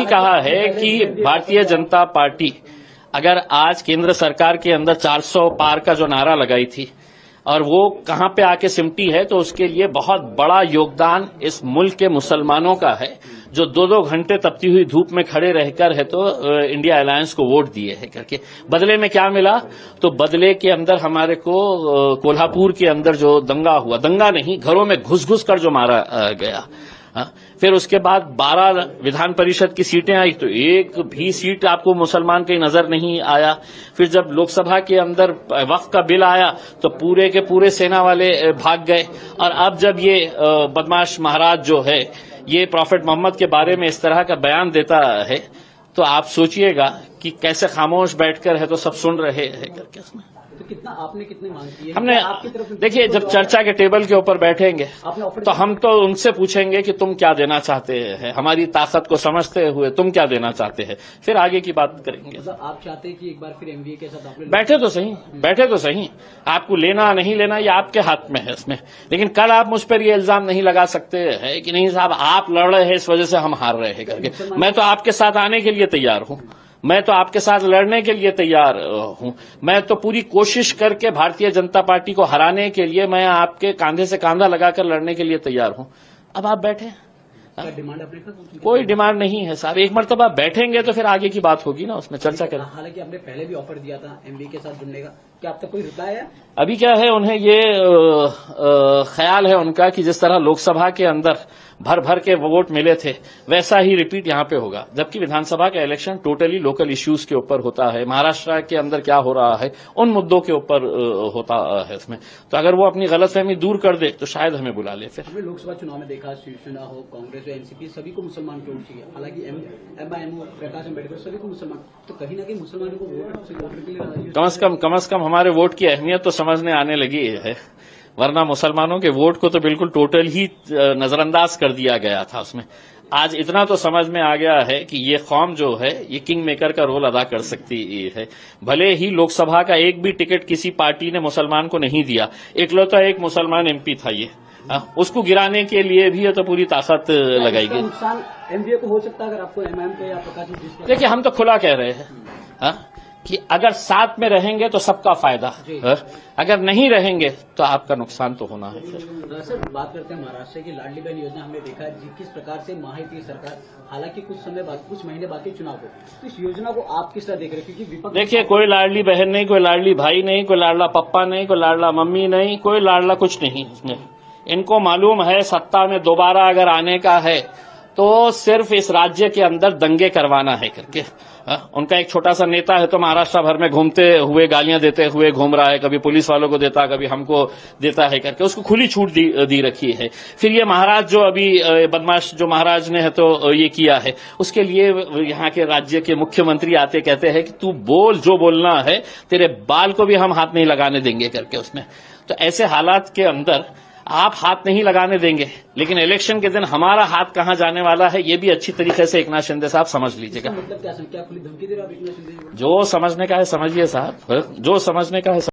कहा है कि भारतीय जनता पार्टी अगर आज केंद्र सरकार के अंदर 400 पार का जो नारा लगाई थी और वो कहां पे आके सिमटी है, तो उसके लिए बहुत बड़ा योगदान इस मुल्क के मुसलमानों का है, जो 2-2 घंटे तपती हुई धूप में खड़े रहकर है तो इंडिया अलायंस को वोट दिए है करके। बदले में क्या मिला? तो बदले के अंदर हमारे को कोल्हापुर के अंदर जो दंगा हुआ, दंगा नहीं, घरों में घुस कर जो मारा गया। फिर उसके बाद 12 विधान परिषद की सीटें आई तो एक भी सीट आपको मुसलमान कहीं नजर नहीं आया। फिर जब लोकसभा के अंदर वक्फ का बिल आया तो पूरे के पूरे सेना वाले भाग गए। और अब जब ये बदमाश महाराज जो है ये प्रॉफेट मोहम्मद के बारे में इस तरह का बयान देता है, तो आप सोचिएगा कि कैसे खामोश बैठकर है तो सब सुन रहे हैं करके। तो कितना आपने कितने मांग की है? हमने आपकी तरफ देखिए, जब चर्चा के टेबल के ऊपर बैठेंगे तो हम तो उनसे पूछेंगे कि तुम क्या देना चाहते हैं, हमारी ताकत को समझते हुए तुम क्या देना चाहते हैं, फिर आगे की बात करेंगे। मतलब आप चाहते हैं कि एक बार फिर एमवीए के साथ आप बैठे तो सही, आपको लेना नहीं लेना ये आपके हाथ में है इसमें। लेकिन कल आप मुझ पर ये इल्जाम नहीं लगा सकते हैं कि नहीं साहब आप लड़ रहे हैं इस वजह से हम हार रहे हैं करके। मैं तो आपके साथ आने के लिए तैयार हूं, मैं तो आपके साथ लड़ने के लिए तैयार हूं। मैं तो पूरी कोशिश करके भारतीय जनता पार्टी को हराने के लिए मैं आपके कांधे से कांधा लगाकर लड़ने के लिए तैयार हूं। अब आप बैठे, डिमांड अपने कोई डिमांड नहीं है साहब। एक मरतबा बैठेंगे तो फिर आगे की बात होगी ना, उसमें चर्चा करें। हालांकि आपने पहले भी ऑफर दिया था एमवीए के साथ जुड़ने का, क्या अब तक कोई रिप्लाई है? अभी क्या है, उन्हें ये ख्याल है उनका कि जिस तरह लोकसभा के अंदर भर के वोट मिले थे वैसा ही रिपीट यहां पे होगा, जबकि विधानसभा का इलेक्शन टोटली लोकल इश्यूज के ऊपर होता है। महाराष्ट्र के अंदर क्या हो रहा है उन मुद्दों के ऊपर होता है इसमें। तो अगर वो अपनी गलतफहमी दूर कर दे तो शायद हमें बुला ले। फिर हमने लोकसभा चुनाव में देखा, शिवसेना हो, कांग्रेस हो, एनसीपी, सभी को मुसलमान की वोट चाहिए। हालांकि एमआईएम हो, प्रकाश अम्बेडकर, सभी को मुसलमान, तो कहीं ना कहीं मुसलमानों को वोट के लिए कम से कम हमारे वोट की अहमियत तो समझने आने लगी है, वरना मुसलमानों के वोट को तो बिल्कुल टोटल ही नजरअंदाज कर दिया गया था उसमें। आज इतना तो समझ में आ गया है कि ये कौम जो है ये किंग मेकर का रोल अदा कर सकती है। भले ही लोकसभा का एक भी टिकट किसी पार्टी ने मुसलमान को नहीं दिया, इकलौता एक मुसलमान एमपी था ये, उसको गिराने के लिए भी ये तो पूरी ताकत लगाई गई। नुकसान एमवीए को हो सकता है अगर आपको एमआईएम को या प्रकाश। देखिए, हम तो खुला कह रहे हैं कि अगर साथ में रहेंगे तो सबका फायदा, अगर नहीं रहेंगे तो आपका नुकसान तो होना है। सर, बात करते हैं महाराष्ट्र की लाडली बहन योजना। हमने देखा है किस प्रकार से महायुति सरकार, हालांकि कुछ महीने बाकी चुनाव को, तो इस योजना को आप किस तरह देख रहे हैं? क्योंकि विपक्ष देखिए, कोई लाडली बहन नहीं, कोई लाडली भाई नहीं, कोई लाडला पप्पा नहीं, कोई लाडला मम्मी नहीं, कोई लाडला कुछ नहीं इसमें। इनको मालूम है सत्ता में दोबारा अगर आने का है तो सिर्फ इस राज्य के अंदर दंगे करवाना है करके। उनका एक छोटा सा नेता है तो महाराष्ट्र भर में घूमते हुए गालियां देते हुए घूम रहा है, कभी पुलिस वालों को देता, कभी हमको देता है करके, उसको खुली छूट दी रखी है। फिर ये महाराज जो अभी बदमाश जो महाराज ने है तो ये किया है, उसके लिए यहाँ के राज्य के मुख्यमंत्री आते कहते हैं कि तू बोल, जो बोलना है, तेरे बाल को भी हम हाथ नहीं लगाने देंगे करके उसमें। तो ऐसे हालात के अंदर आप हाथ नहीं लगाने देंगे, लेकिन इलेक्शन के दिन हमारा हाथ कहां जाने वाला है ये भी अच्छी तरीके से एकनाथ शिंदे साहब समझ लीजिएगा। मतलब क्या खुली धमकी दे रहे हो आप एकनाथ शिंदे? जो समझने का है समझिए साहब, जो समझने का है